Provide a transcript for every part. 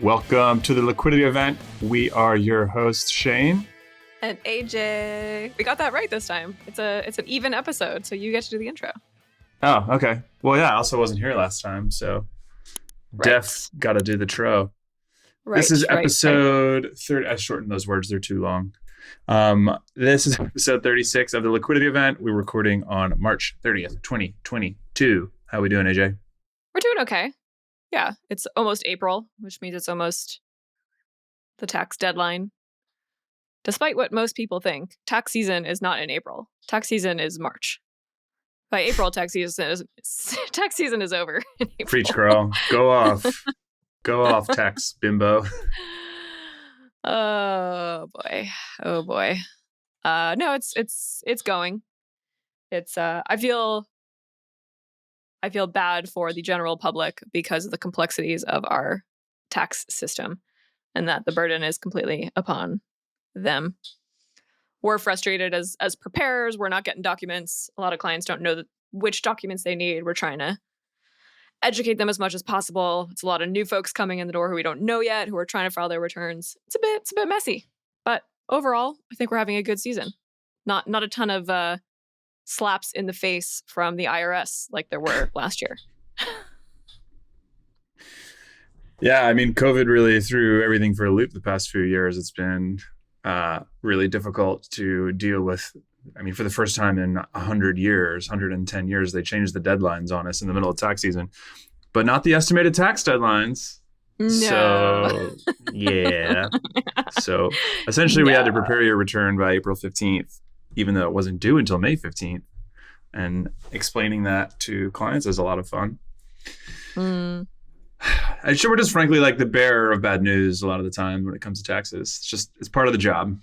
Welcome to the Liquidity event. We are your hosts, Shane. And AJ. We got that right this time. It's an even episode, so you get to do the intro. Oh, okay. Well, yeah, I also wasn't here last time, so Def got to do the tro. This is episode 30. I shortened those words. They're too long. This is episode 36 of the Liquidity event. We're recording on March 30th, 2022. How are we doing, AJ? We're doing okay. Yeah, it's almost April, which means it's almost the tax deadline. Despite what most people think, tax season is not in April. Tax season is March. By April, tax season is over. Preach, girl. Go off. Go off, tax bimbo. Oh boy. No, it's going. It's I feel bad for the general public because of the complexities of our tax system and that the burden is completely upon them. We're frustrated as preparers. We're not getting documents. A lot of clients don't know which documents they need. We're trying to educate them as much as possible. It's a lot of new folks coming in the door who we don't know yet, who are trying to file their returns. It's a bit messy, but overall, I think we're having a good season. Not a ton of slaps in the face from the IRS like there were last year. Yeah, I mean, COVID really threw everything for a loop the past few years. It's been really difficult to deal with. I mean, for the first time in 110 years, they changed the deadlines on us in the middle of tax season, but not the estimated tax deadlines. No. So, yeah. So essentially, we had to prepare your return by April 15th, even though it wasn't due until May 15th. And explaining that to clients is a lot of fun. I'm sure we're just frankly like the bearer of bad news a lot of the time when it comes to taxes. It's part of the job.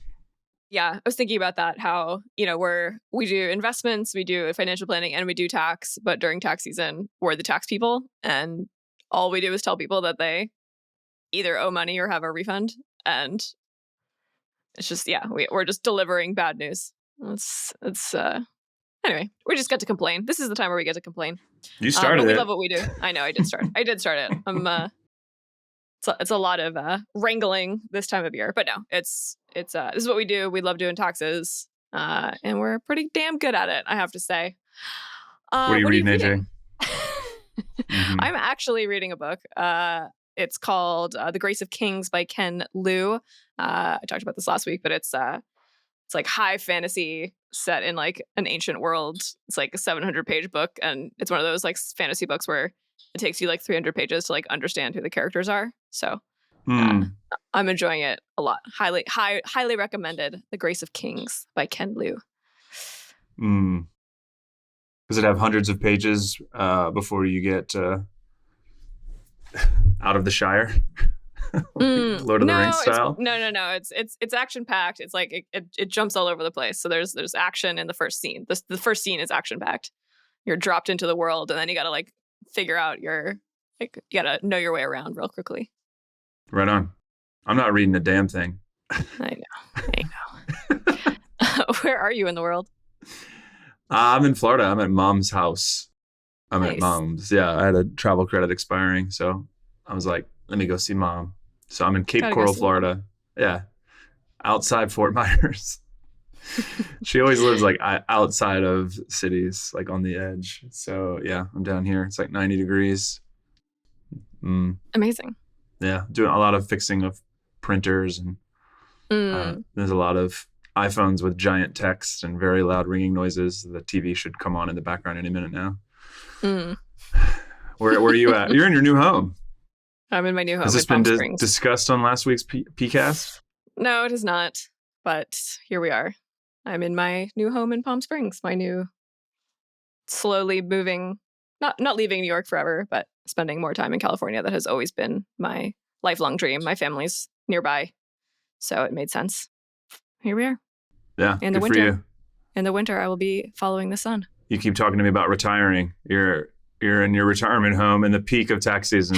Yeah, I was thinking about that, how, we do investments, we do financial planning, and we do tax, but during tax season, we're the tax people, and all we do is tell people that they either owe money or have a refund, and it's just, we're just delivering bad news. Anyway, we just get to complain. This is the time where we get to complain. You started it. We love what we do. I know, I did start it. It's a lot of wrangling this time of year, but no, this is what we do. We love doing taxes, and we're pretty damn good at it, I have to say. What are you reading, AJ? Mm-hmm. I'm actually reading a book. It's called The Grace of Kings by Ken Liu. I talked about this last week, but it's like high fantasy set in like an ancient world. It's like a 700-page book, and it's one of those like fantasy books where it takes you like 300 pages to like understand who the characters are. So I'm enjoying it a lot. Highly recommended. The Grace of Kings by Ken Liu. Does it have hundreds of pages before you get out of the Shire? Lord of the Rings style? No. It's action packed. It's like it jumps all over the place. So there's action in the first scene. The first scene is action packed. You're dropped into the world, and then you gotta like figure out you gotta know your way around real quickly. Right on. I'm not reading a damn thing. I know. Where are you in the world? I'm in Florida. I'm at Mom's house. I'm Nice. at Mom's. Yeah, I had a travel credit expiring, so I was like, let me go see Mom. So I'm in Cape Coral, Florida. Yeah, outside Fort Myers. She always lives like outside of cities, like on the edge. So yeah, I'm down here. It's like 90 degrees. Amazing. Yeah, doing a lot of fixing of printers, and there's a lot of iPhones with giant text and very loud ringing noises. The TV should come on in the background any minute now. Where are you at? You're in your new home. I'm in my new home. Has this been discussed on last week's PCast? No, it is not. But here we are. I'm in my new home in Palm Springs. My new, slowly moving, not leaving New York forever, but spending more time in California. That has always been my lifelong dream. My family's nearby, so it made sense. Here we are. Yeah, in the winter. In the winter, I will be following the sun. You keep talking to me about retiring. You're in your retirement home in the peak of tax season.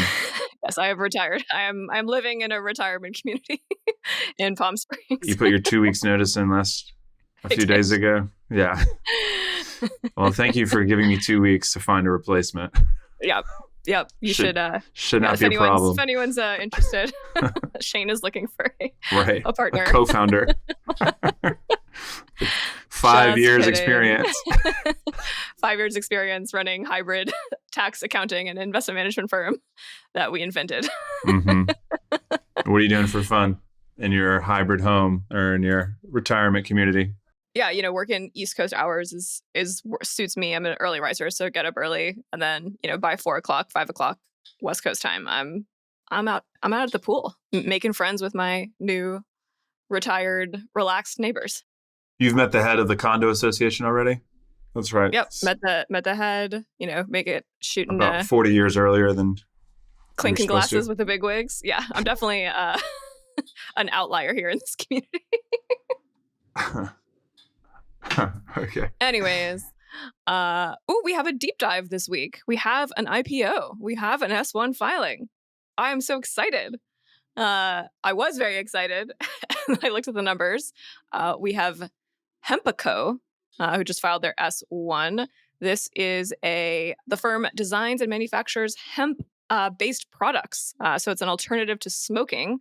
Yes, I have retired. I'm living in a retirement community in Palm Springs. You put your 2 weeks notice in a few days ago. Yeah. Well, thank you for giving me 2 weeks to find a replacement. Yeah. Yep. You should not be a problem. If anyone's interested, Shane is looking for a partner. A co-founder. 5 years experience. 5 years experience running hybrid tax accounting and investment management firm that we invented. Mm-hmm. What are you doing for fun in your hybrid home or in your retirement community? Yeah, working East Coast hours suits me. I'm an early riser, so get up early, and then by 4:00, 5:00 West Coast time, I'm out at the pool, making friends with my new retired, relaxed neighbors. You've met the head of the condo association already? That's right. Yep, met the head. Make it shooting about 40 years earlier than clinking glasses with the big wigs. Yeah, I'm definitely an outlier here in this community. Okay. Anyways, we have a deep dive this week. We have an IPO. We have an S1 filing. I am so excited. I was very excited. I looked at the numbers. We have Hempaco, who just filed their S1. This is the firm designs and manufactures hemp based products. So it's an alternative to smoking.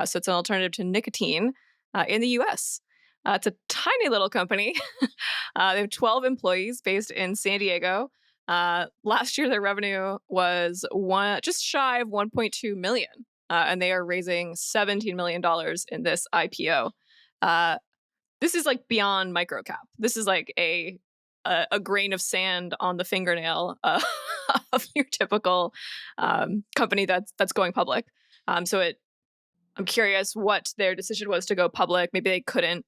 So it's an alternative to nicotine in the US. It's a tiny little company. They have 12 employees based in San Diego. Last year, their revenue was just shy of 1.2 million. And they are raising $17 million in this IPO. This is like beyond microcap. This is like a grain of sand on the fingernail of your typical company that's going public. I'm curious what their decision was to go public. Maybe they couldn't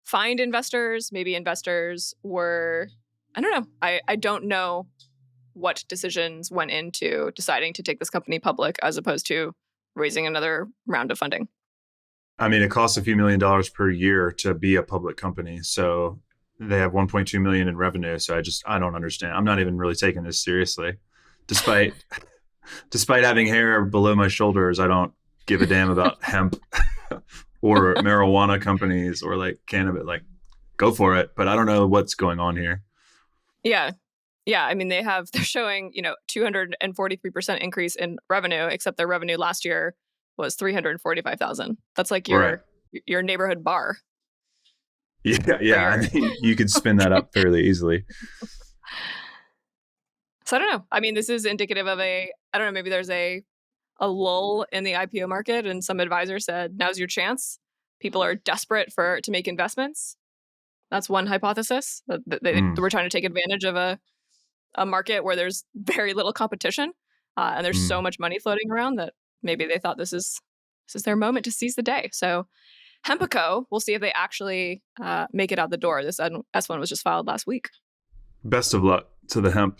find investors. Maybe investors were, I don't know. I don't know what decisions went into deciding to take this company public as opposed to raising another round of funding. I mean, it costs a few $1 million per year to be a public company. So they have 1.2 million in revenue. So I don't understand. I'm not even really taking this seriously. Despite having hair below my shoulders, I don't give a damn about hemp or marijuana companies or like cannabis. Like, go for it. But I don't know what's going on here. Yeah. I mean, they're showing, 243% increase in revenue, except their revenue last year was 345,000. That's like your neighborhood bar. Yeah. I mean, you could spin that up fairly easily. So I don't know. I mean, this is indicative of maybe there's a lull in the IPO market, and some advisor said, now's your chance. People are desperate to make investments. That's one hypothesis. They were trying to take advantage of a market where there's very little competition, and there's so much money floating around that maybe they thought this is their moment to seize the day. So Hempaco, we'll see if they actually make it out the door. This S1 was just filed last week. Best of luck to the hemp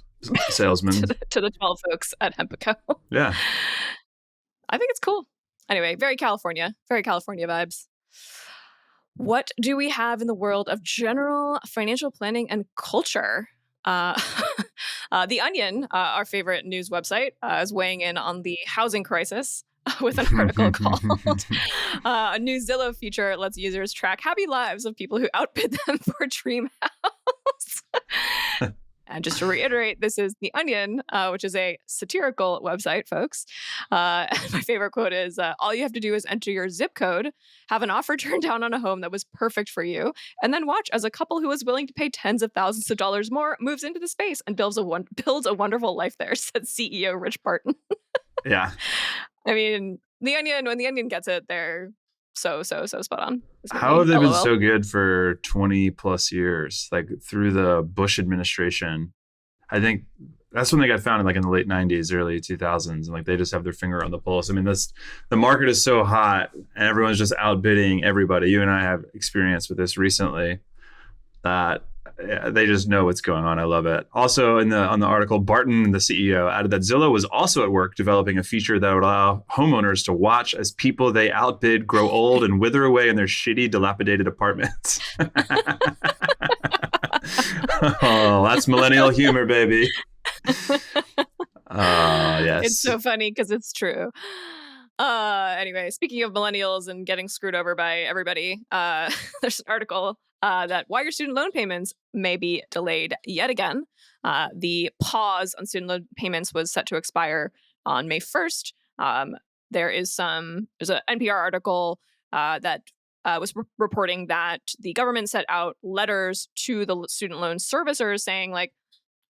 salesman. to the 12 folks at Hempaco. Yeah. I think it's cool. Anyway, very California vibes. What do we have in the world of general financial planning and culture? The Onion, our favorite news website, is weighing in on the housing crisis with an article called "A New Zillow Feature Lets Users Track Happy Lives of People Who Outbid Them for Dream House." And just to reiterate, this is The Onion, which is a satirical website, folks. My favorite quote is, all you have to do is enter your zip code, have an offer turned down on a home that was perfect for you, and then watch as a couple who is willing to pay tens of thousands of dollars more moves into the space and builds a wonderful life there, said CEO Rich Barton. Yeah. I mean, when The Onion gets it, they're so spot on. How have they been so good for 20 plus years? Like through the Bush administration, I think that's when they got founded, like in the late 90s, early 2000s. And like they just have their finger on the pulse. I mean, the market is so hot and everyone's just outbidding everybody. You and I have experience with this recently that they just know what's going on. I love it. Also, on the article, Barton, the CEO, added that Zillow was also at work developing a feature that would allow homeowners to watch as people they outbid grow old and wither away in their shitty, dilapidated apartments. Oh, that's millennial humor, baby. Yes. It's so funny because it's true. Anyway, speaking of millennials and getting screwed over by everybody, there's an article that why your student loan payments may be delayed yet again. The pause on student loan payments was set to expire on May 1st. There's an NPR article that was reporting that the government sent out letters to the student loan servicers saying, like,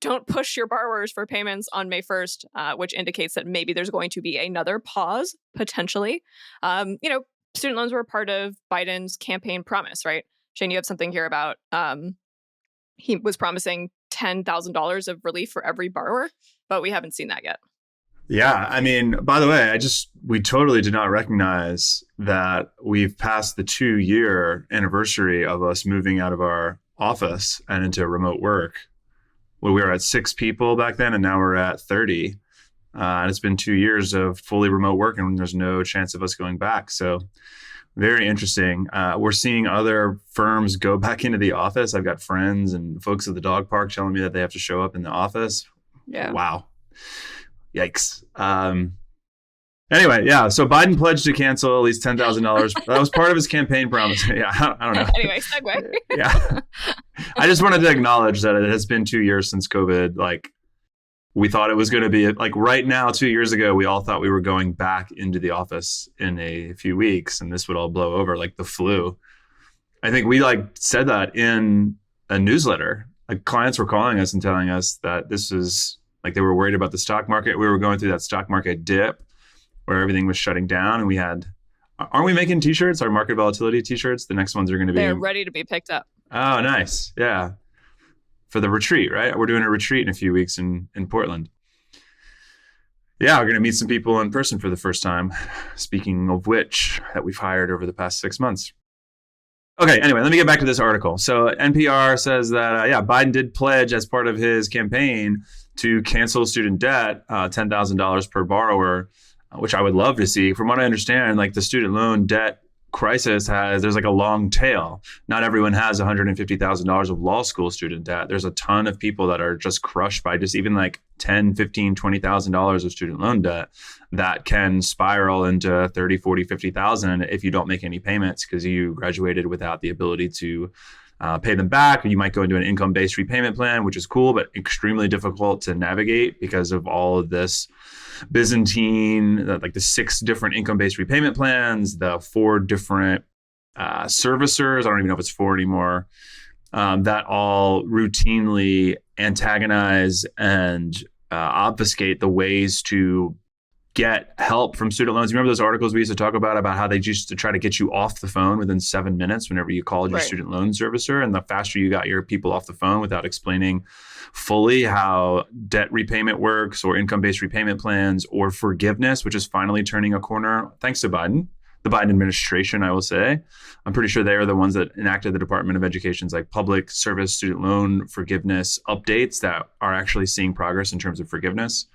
don't push your borrowers for payments on May 1st, which indicates that maybe there's going to be another pause, potentially. Student loans were part of Biden's campaign promise, right? Shane, you have something here about he was promising $10,000 of relief for every borrower, but we haven't seen that yet. Yeah. I mean, by the way, we totally did not recognize that we've passed the 2-year anniversary of us moving out of our office and into remote work. Well, we were at 6 people back then, and now we're at 30. And it's been 2 years of fully remote work, and there's no chance of us going back. So very interesting. We're seeing other firms go back into the office. I've got friends and folks at the dog park telling me that they have to show up in the office. Yeah. Wow. Yikes. Anyway, yeah. So Biden pledged to cancel at least $10,000. That was part of his campaign promise. Yeah, I don't know. Anyway, segue. Yeah. I just wanted to acknowledge that it has been 2 years since COVID. Like, we thought it was going to be like right now, 2 years ago, we all thought we were going back into the office in a few weeks and this would all blow over like the flu. I think we said that in a newsletter. Like, clients were calling us and telling us that this is like, they were worried about the stock market. We were going through that stock market dip where everything was shutting down, and aren't we making t-shirts, our market volatility t-shirts? The next ones are going to be... They're ready to be picked up. Oh, nice. Yeah. For the retreat, right? We're doing a retreat in a few weeks in Portland. Yeah, we're going to meet some people in person for the first time. Speaking of which, that we've hired over the past 6 months. Okay, anyway, let me get back to this article. So NPR says that, Biden did pledge as part of his campaign to cancel student debt, $10,000 per borrower, which I would love to see. From what I understand, like, the student loan debt crisis there's like a long tail. Not everyone has $150,000 of law school student debt. There's a ton of people that are just crushed by just even like $10, $15, $20,000 of student loan debt that can spiral into 30, 40, 50,000 if you don't make any payments because you graduated without the ability to pay them back. Or you might go into an income-based repayment plan, which is cool, but extremely difficult to navigate because of all of this Byzantine, like the 6 different income-based repayment plans, the 4 different servicers. I don't even know if it's 4 anymore. That all routinely antagonize and obfuscate the ways to get help from student loans. You remember those articles we used to talk about how they used to try to get you off the phone within 7 minutes whenever you called your student loan servicer. And the faster you got your people off the phone without explaining fully how debt repayment works or income-based repayment plans or forgiveness, which is finally turning a corner, thanks to Biden, the Biden administration, I will say. I'm pretty sure they are the ones that enacted the Department of Education's like public service student loan forgiveness updates that are actually seeing progress in terms of forgiveness.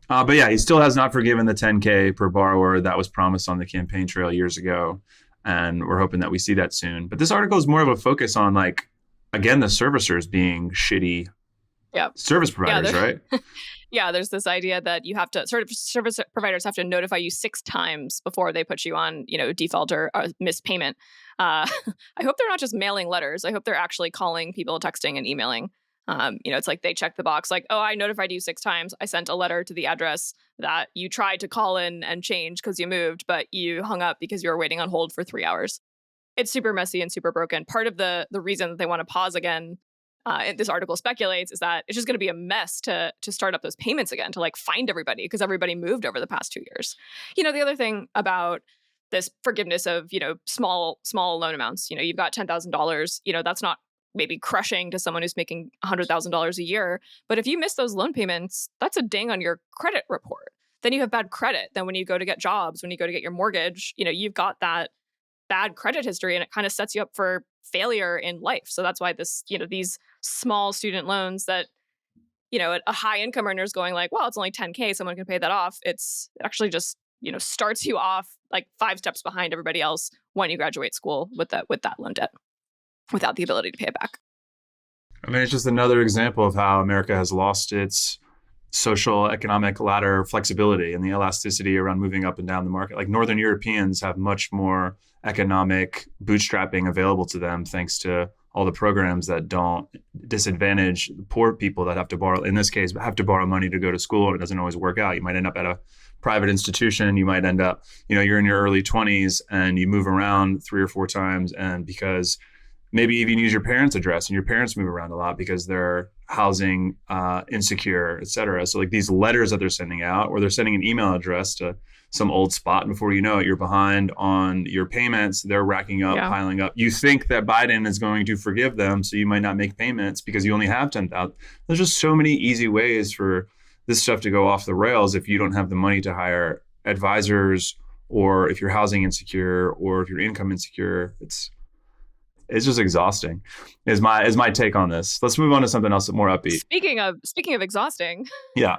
But yeah, he still has not forgiven the $10K per borrower that was promised on the campaign trail years ago. And we're hoping that we see that soon. But this article is more of a focus on, like, again, the servicers being shitty service providers, right? Yeah, there's this idea that you have to, service providers have to notify you 6 times before they put you on, default or missed payment. I hope they're not just mailing letters. I hope they're actually calling people, texting and emailing. It's like they check the box like, oh, I notified you 6 times. I sent a letter to the address that you tried to call in and change because you moved, but you hung up because you were waiting on hold for 3 hours. It's super messy and super broken. Part of the reason that they want to pause again, this article speculates, is that it's just going to be a mess to start up those payments again, to like find everybody because everybody moved over the past 2 years. The other thing about this forgiveness of, small loan amounts, you've got $10,000, that's not maybe crushing to someone who's making $100,000 a year. But if you miss those loan payments, that's a ding on your credit report. Then you have bad credit. Then when you go to get jobs, when you go to get your mortgage, you've got that bad credit history, and it kind of sets you up for failure in life. So that's why these small student loans that, a high income earner is going like, well, it's only $10K, someone can pay that off. It's actually just, starts you off like 5 steps behind everybody else when you graduate school with that loan debt, without the ability to pay it back. I mean, it's just another example of how America has lost its social economic ladder flexibility and the elasticity around moving up and down the market. Like Northern Europeans have much more economic bootstrapping available to them thanks to all the programs that don't disadvantage poor people that have to borrow, in this case, have to borrow money to go to school, and it doesn't always work out. You might end up at a private institution. You might end up, you're in your early 20s and you move around 3 or 4 times. And because maybe even use your parents' address, and your parents move around a lot because they're housing insecure, et cetera. So like these letters that they're sending out, or they're sending an email address to some old spot, and before you know it, you're behind on your payments. They're racking up, piling up. You think that Biden is going to forgive them, so you might not make payments because you only have 10,000. There's just so many easy ways for this stuff to go off the rails if you don't have the money to hire advisors, or if you're housing insecure, or if you're income insecure. It's just exhausting is my take on this. Let's move on to something else more upbeat. Speaking of exhausting. Yeah.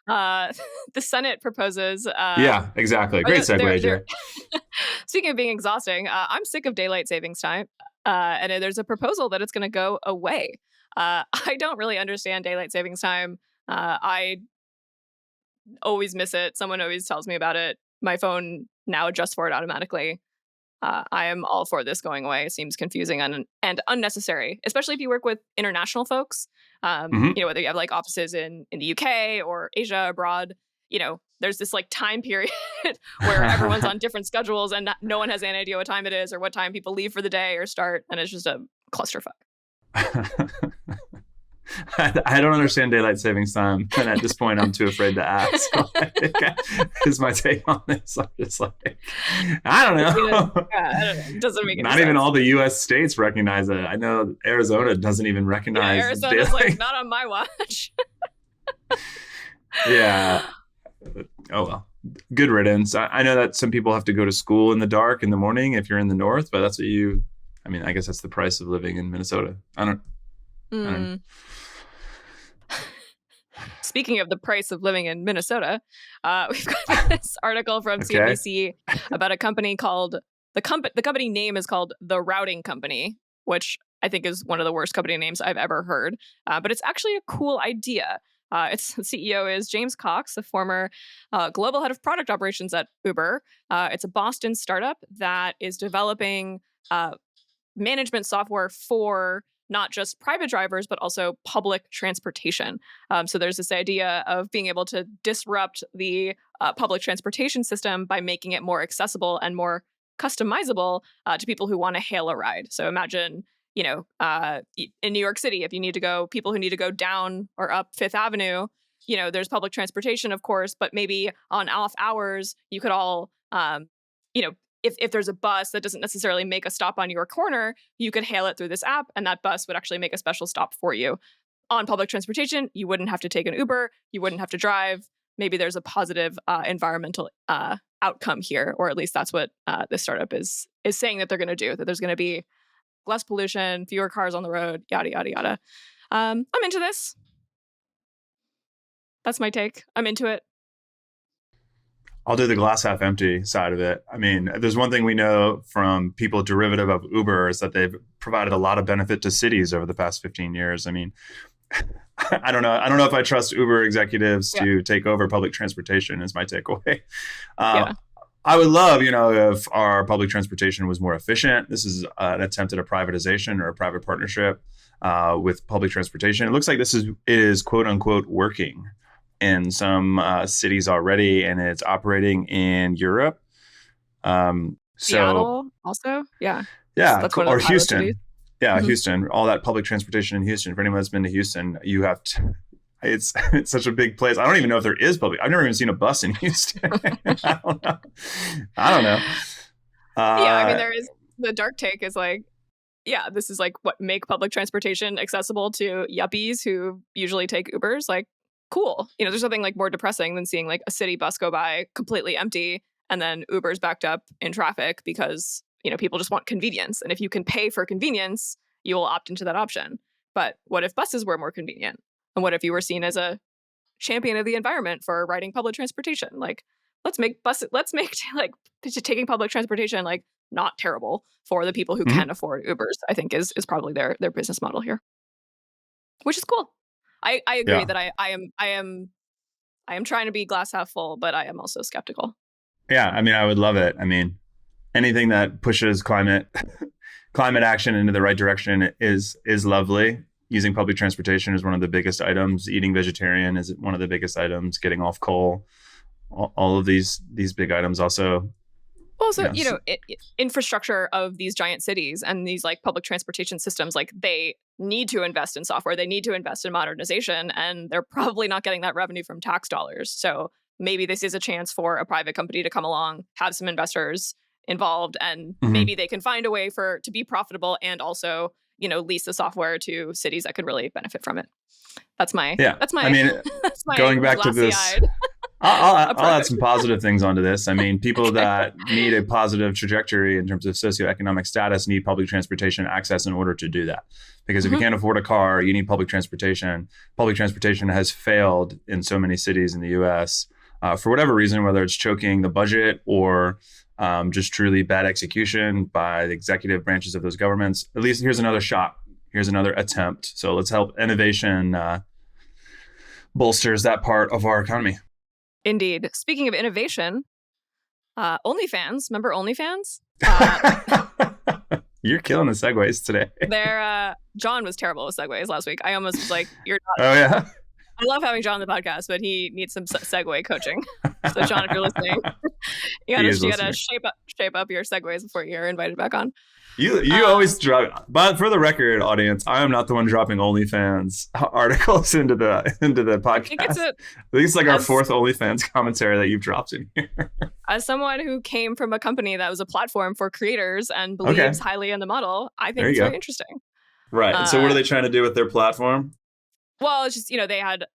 The Senate proposes. Yeah, exactly. Great segue, AJ. Speaking of being exhausting, I'm sick of daylight savings time. And there's a proposal that it's going to go away. I don't really understand daylight savings time. I always miss it. Someone always tells me about it. My phone now adjusts for it automatically. I am all for this going away. It seems confusing and unnecessary, especially if you work with international folks. Whether you have like offices in the UK or Asia abroad, there's this like time period where everyone's on different schedules and no one has any idea what time it is or what time people leave for the day or start. And it's just a clusterfuck. I don't understand daylight savings time, and at this point, I'm too afraid to ask. Is my take on this? I'm just like, I don't know. It doesn't make any Not sense. even all the U.S. states recognize it. I know Arizona doesn't even recognize. Arizona's like, not on my watch. Yeah. Oh well. Good riddance. I know that some people have to go to school in the dark in the morning if you're in the north, but that's what I guess that's the price of living in Minnesota. I don't know. Speaking of the price of living in Minnesota, we've got this article from CNBC about a company called the company name is called The Routing Company, which I think is one of the worst company names I've ever heard. But it's actually a cool idea. Its CEO is James Cox, the former global head of product operations at Uber. It's a Boston startup that is developing management software for not just private drivers, but also public transportation. So there's this idea of being able to disrupt the public transportation system by making it more accessible and more customizable to people who want to hail a ride. So imagine, in New York City, if you need to go, people who need to go down or up Fifth Avenue, there's public transportation, of course, but maybe on off hours, you could all, if there's a bus that doesn't necessarily make a stop on your corner, you could hail it through this app, and that bus would actually make a special stop for you. On public transportation, you wouldn't have to take an Uber. You wouldn't have to drive. Maybe there's a positive environmental outcome here, or at least that's what this startup is saying that they're going to do, that there's going to be less pollution, fewer cars on the road, yada, yada, yada. I'm into this. That's my take. I'm into it. I'll do the glass half empty side of it. I mean, there's one thing we know from people derivative of Uber is that they've provided a lot of benefit to cities over the past 15 years. I mean, I don't know if I trust Uber executives to take over public transportation is my takeaway. I would love, if our public transportation was more efficient. This is an attempt at a privatization or a private partnership with public transportation. It looks like this is quote unquote working in some cities already, and it's operating in Europe. Seattle also? Yeah. Yeah, that's one of or the Houston. cities. Yeah, Houston. All that public transportation in Houston. For anyone that's been to Houston, you have to... It's such a big place. I don't even know if there is public. I've never even seen a bus in Houston. I don't know. I mean, there is... The dark take is like, this is like what make public transportation accessible to yuppies who usually take Ubers. Like, cool. There's nothing like more depressing than seeing like a city bus go by completely empty and then Uber's backed up in traffic because, people just want convenience. And if you can pay for convenience, you will opt into that option. But what if buses were more convenient? And what if you were seen as a champion of the environment for riding public transportation? Like, let's make like taking public transportation like not terrible for the people who can afford Ubers, I think is probably their business model here. Which is cool. I agree that I am I am trying to be glass half full, but I am also skeptical. Yeah, I mean, I would love it. I mean, anything that pushes climate action into the right direction is lovely. Using public transportation is one of the biggest items. Eating vegetarian is one of the biggest items. Getting off coal, all of these big items also. Also, infrastructure of these giant cities and these like public transportation systems, like they need to invest in software, they need to invest in modernization, and they're probably not getting that revenue from tax dollars. So maybe this is a chance for a private company to come along, have some investors involved, and maybe they can find a way to be profitable and also, lease the software to cities that could really benefit from it. That's my. I mean, that's my going back to this. I'll add some positive things onto this. I mean, people that need a positive trajectory in terms of socioeconomic status need public transportation access in order to do that. Because if you can't afford a car, you need public transportation. Public transportation has failed in so many cities in the U.S. For whatever reason, whether it's choking the budget or just truly bad execution by the executive branches of those governments. At least here's another shot. Here's another attempt. So let's help innovation bolsters that part of our economy. Indeed. Speaking of innovation, OnlyFans. Remember OnlyFans? You're killing the segues today. John was terrible with segues last week. I almost was like, "You're not." Oh yeah. I love having John on the podcast, but he needs some segue coaching. So John, if you're listening, you gotta shape up your segues before you're invited back on. You always drop. But for the record, audience, I am not the one dropping OnlyFans articles into the podcast. I think it's like our fourth OnlyFans commentary that you've dropped in here. As someone who came from a company that was a platform for creators and believes highly in the model, I think it's very interesting. Right. So what are they trying to do with their platform? Well, it's just,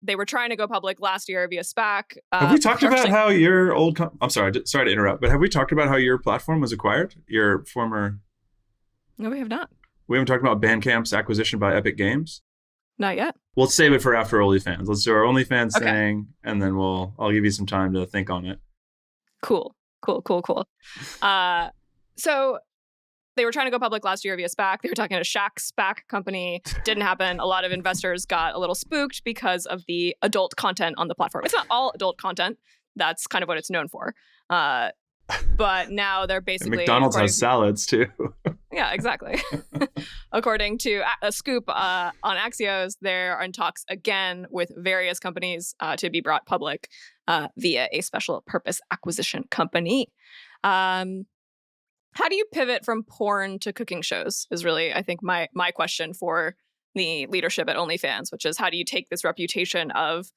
they were trying to go public last year via SPAC. Have we talked about how your old... I'm sorry to interrupt, but have we talked about how your platform was acquired? Your former... No, we have not. We haven't talked about Bandcamp's acquisition by Epic Games? Not yet. We'll save it for after OnlyFans. Let's do our OnlyFans thing, and then I'll give you some time to think on it. Cool. So they were trying to go public last year via SPAC. They were talking to Shaq's SPAC company. Didn't happen. A lot of investors got a little spooked because of the adult content on the platform. It's not all adult content. That's kind of what it's known for. But now they're basically... And McDonald's has salads too. Yeah, exactly. According to a scoop on Axios, they're in talks again with various companies to be brought public via a special purpose acquisition company. How do you pivot from porn to cooking shows is really, I think, my question for the leadership at OnlyFans, which is how do you take this reputation of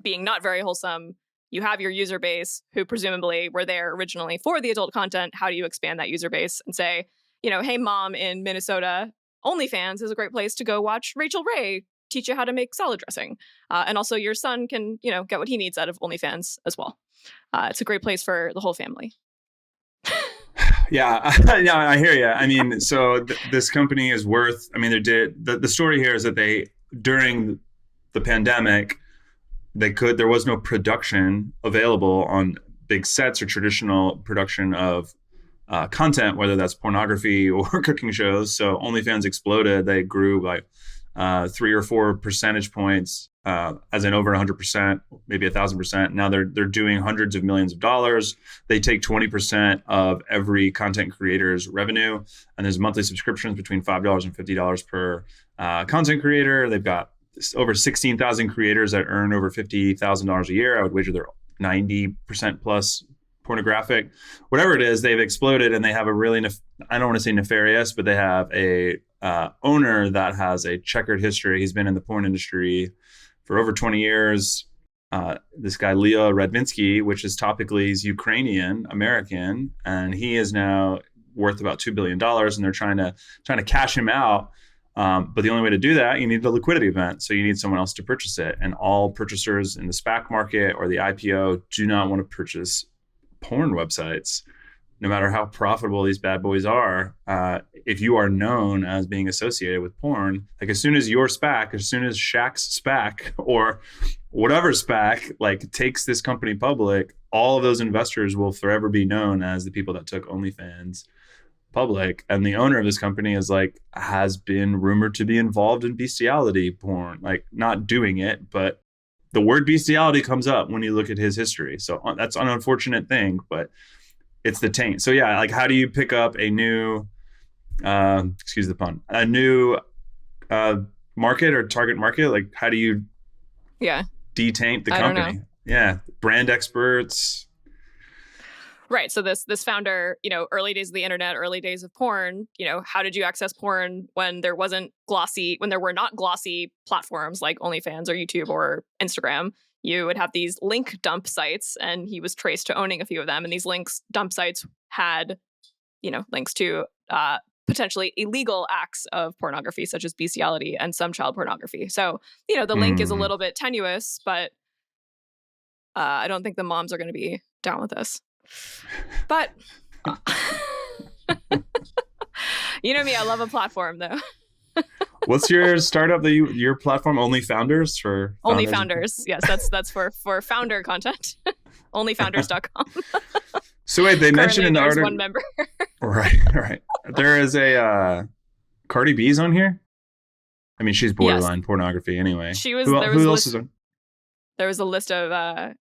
being not very wholesome? You have your user base who presumably were there originally for the adult content. How do you expand that user base and say, hey, mom in Minnesota, OnlyFans is a great place to go watch Rachel Ray teach you how to make salad dressing. And also your son can, get what he needs out of OnlyFans as well. It's a great place for the whole family. Yeah, I hear you. I mean, so this company is worth, the story here is that they, during the pandemic, there was no production available on big sets or traditional production of content, whether that's pornography or cooking shows. So OnlyFans exploded. They grew by 3 or 4 percentage points, as in over 100%, maybe 1,000%. Now they're doing hundreds of millions of dollars. They take 20% of every content creator's revenue, and there's monthly subscriptions between $5 and $50 per content creator. They've got over 16,000 creators that earn over $50,000 a year. I would wager they're 90% plus pornographic. Whatever it is, they've exploded, and they have a really, I don't want to say nefarious, but they have a owner that has a checkered history. He's been in the porn industry for over 20 years. This guy, Leo Radvinsky, which is topically, he's Ukrainian American, and he is now worth about $2 billion, and they're trying to cash him out. But the only way to do that, you need a liquidity event. So you need someone else to purchase it. And all purchasers in the SPAC market or the IPO do not want to purchase porn websites, no matter how profitable these bad boys are. If you are known as being associated with porn, like as soon as your SPAC, as soon as Shaq's SPAC or whatever SPAC takes this company public, all of those investors will forever be known as the people that took OnlyFans public. And the owner of this company has been rumored to be involved in bestiality porn, not doing it, but the word bestiality comes up when you look at his history. So that's an unfortunate thing, but it's the taint. So yeah, like how do you pick up a new, excuse the pun, a new market or target market? Like how do you detaint the company? Yeah, brand experts. Right. So this founder, early days of the internet, early days of porn, how did you access porn when there were not glossy platforms like OnlyFans or YouTube or Instagram? You would have these link dump sites, and he was traced to owning a few of them. And these dump sites had, links to potentially illegal acts of pornography, such as bestiality and some child pornography. So, the link is a little bit tenuous, but I don't think the moms are going to be down with this. But you know me, I love a platform though. What's your startup your platform? Only Founders or Only Founders? Yes, that's for founder content. Onlyfounders.com. So wait, they mentioned in the article one member. Right. There is a Cardi B's on here. I mean, she's borderline pornography anyway. She was. Who else is on? There was a list of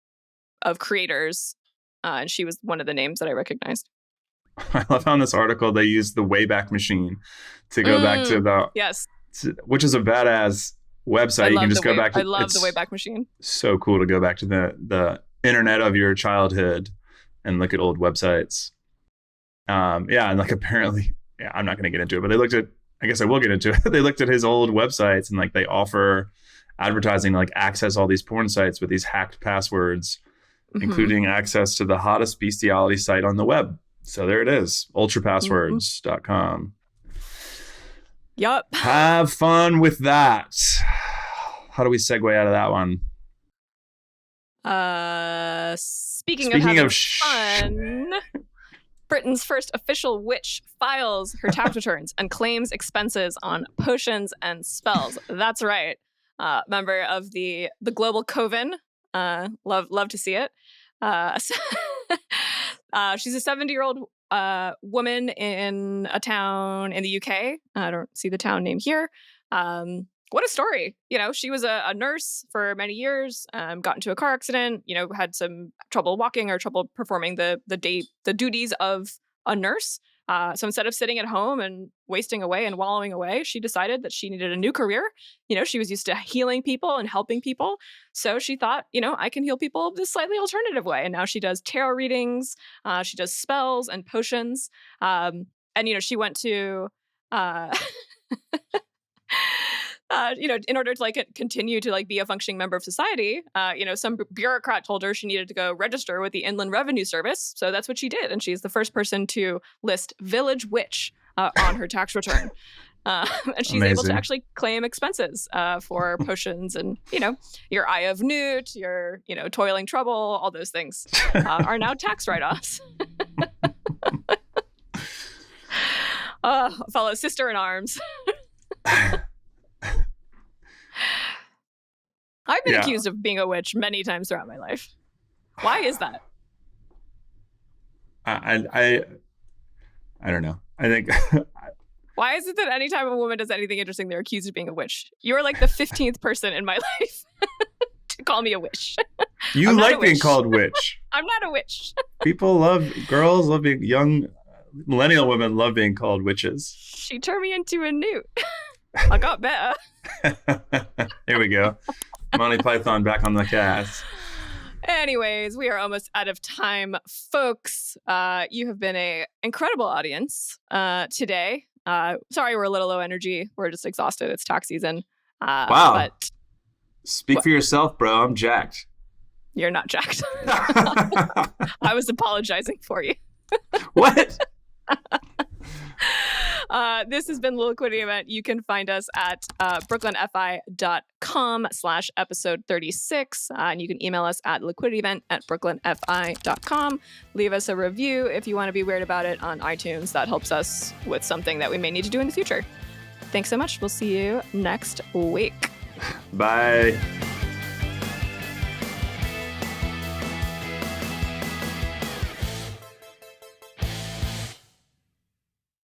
creators. And she was one of the names that I recognized. I love how in this article they used the Wayback Machine to go back to which is a badass website. You can just go back. I love the Wayback Machine. So cool to go back to the internet of your childhood and look at old websites. And like apparently, I'm not going to get into it, but they looked at. I guess I will get into it. They looked at his old websites and like they offer advertising to like access all these porn sites with these hacked passwords. Including access to the hottest bestiality site on the web. So there it is, ultrapasswords.com. Yup. Have fun with that. How do we segue out of that one? Speaking of having fun, Britain's first official witch files her tax returns and claims expenses on potions and spells. That's right. Member of the global coven. Love to see it. She's a 70-year-old woman in a town in the UK. I don't see the town name here. What a story. She was a nurse for many years, got into a car accident, had some trouble walking or trouble performing the duties of a nurse. So instead of sitting at home and wasting away and wallowing away, she decided that she needed a new career. She was used to healing people and helping people. So she thought, I can heal people this slightly alternative way. And now she does tarot readings. She does spells and potions. And, she went to, in order to continue to be a functioning member of society, some bureaucrat told her she needed to go register with the Inland Revenue Service. So that's what she did. And she's the first person to list Village Witch on her tax return. And she's able to actually claim expenses for potions and, your Eye of Newt, your, toiling trouble, all those things are now tax write-offs. Fellow sister in arms. I've been accused of being a witch many times throughout my life. Why is that? I don't know. I think. Why is it that anytime a woman does anything interesting, they're accused of being a witch? You're like the 15th person in my life to call me a witch. You like being called witch. I'm not a witch. Girls love being young. Millennial women love being called witches. She turned me into a newt. I got better. Here we go. Monty Python back on the cast. Anyways, we are almost out of time, folks. You have been an incredible audience today. Sorry, we're a little low energy. We're just exhausted. It's tax season. Wow. But speak for yourself, bro. I'm jacked. You're not jacked. I was apologizing for you. What? This has been the Liquidity Event. You can find us at brooklynfi.com/episode 36. And you can email us at liquidityevent@brooklynfi.com. Leave us a review if you want to be weird about it on iTunes. That helps us with something that we may need to do in the future. Thanks so much. We'll see you next week. Bye.